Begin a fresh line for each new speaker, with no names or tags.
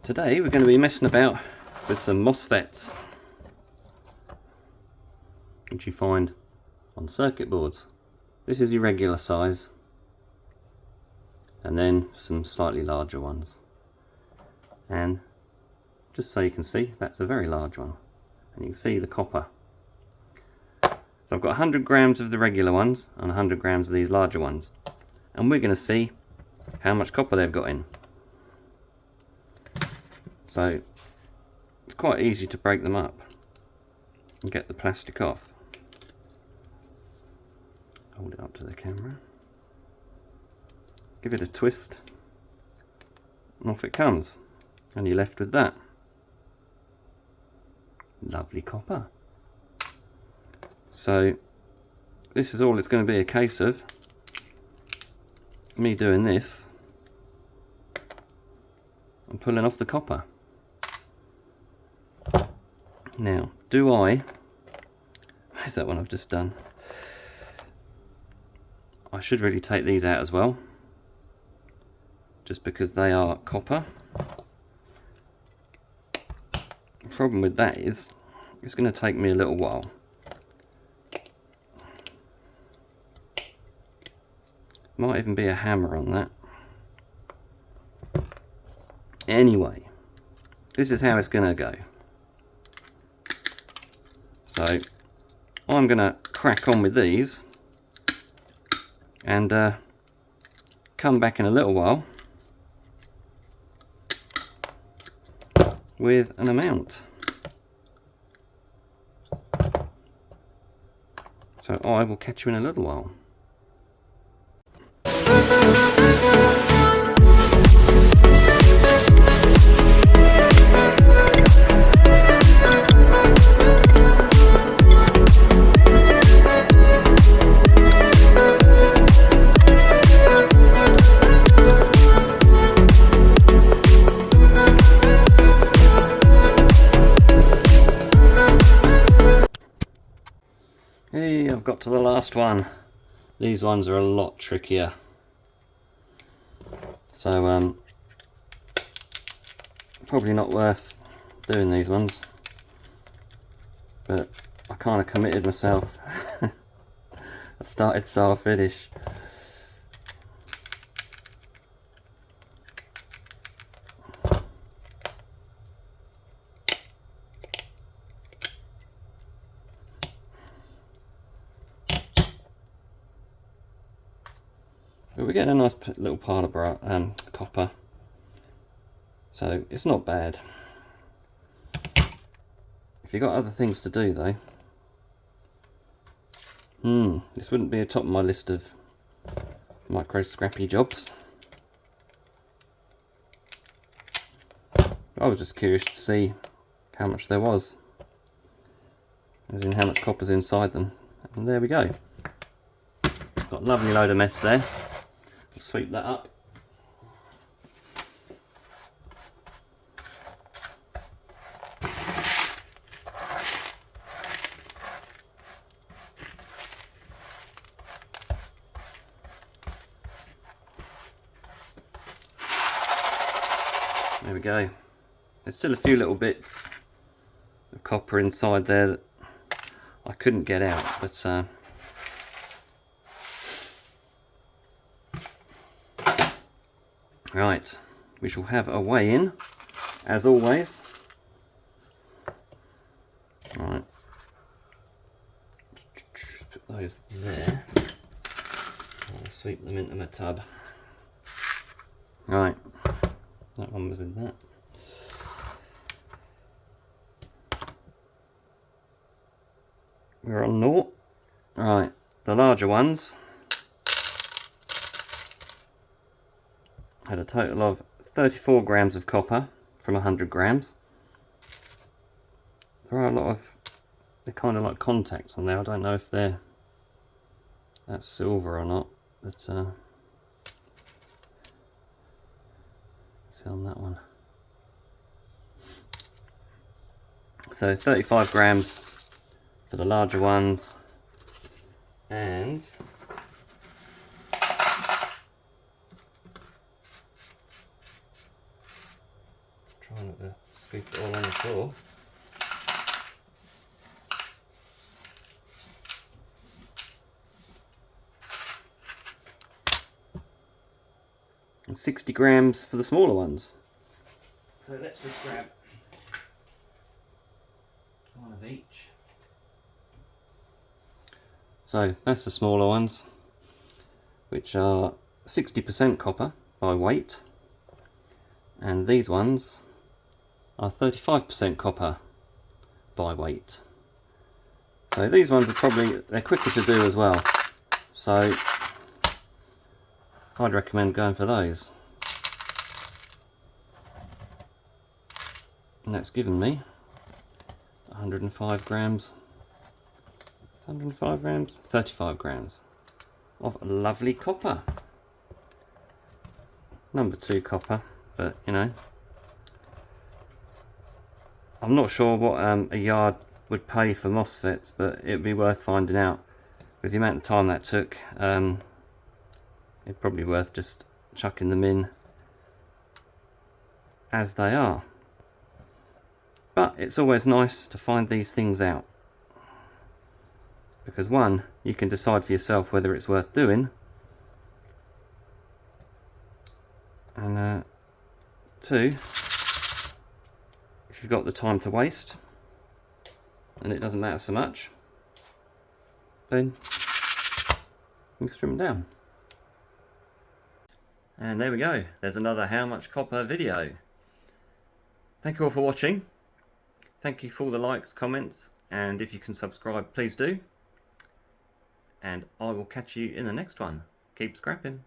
Today we're going to be messing about with some Mosfets, which you find on circuit boards. This is your regular size, and then some slightly larger ones. And just so you can see, that's a very large one, and you can see the copper. So I've got 100 grams of the regular ones and 100 grams of these larger ones, and we're going to see how much copper they've got in. So it's quite easy to break them up and get the plastic off. Hold it up to the camera, give it a twist, and off it comes, and you're left with that lovely copper. So this is all it's going to be a case of me doing this and pulling off the copper. Now, where's that one I've just done? I should really take these out as well, just because they are copper. The problem with that is, it's going to take me a little while. Might even be a hammer on that. Anyway, this is how it's going to go. So I'm going to crack on with these and come back in a little while with an amount. So I will catch you in a little while. Hey, I've got to the last one. These ones are a lot trickier. So probably not worth doing these ones, but I kind of committed myself. I started, so I'll finish. But we're getting a nice little pile of copper, so it's not bad. If you've got other things to do though, this wouldn't be a top of my list of micro scrappy jobs. I was just curious to see how much there was, as in how much copper's inside them, and there we go. Got a lovely load of mess there. Sweep that up. There we go. There's still a few little bits of copper inside there that I couldn't get out, but right, we shall have a weigh in, as always. Right, put those there. I'll sweep them into my tub. Right, that one was with that. We're on naught. Right, the larger ones had a total of 34 grams of copper from 100 grams. There are a lot of, they're kind of like contacts on there. I don't know if that's silver or not, but see on that one. So 35 grams for the larger ones, and scoop it all on the floor. And 60 grams for the smaller ones. So let's just grab one of each. So that's the smaller ones, which are 60% copper by weight, and these ones are 35% copper by weight. So these ones are probably, they're quicker to do as well, so I'd recommend going for those. And that's given me 105 grams, 105 grams, 35 grams of lovely copper. Number 2 copper, but you know, I'm not sure what a yard would pay for Mosfets, but it'd be worth finding out, because the amount of time that took, it's probably worth just chucking them in as they are. But it's always nice to find these things out, because one, you can decide for yourself whether it's worth doing, and two, if you've got the time to waste and it doesn't matter so much, then you can trim them down. And there we go, there's another How Much Copper video. Thank you all for watching. Thank you for all the likes, comments, and if you can subscribe, please do. And I will catch you in the next one. Keep scrapping.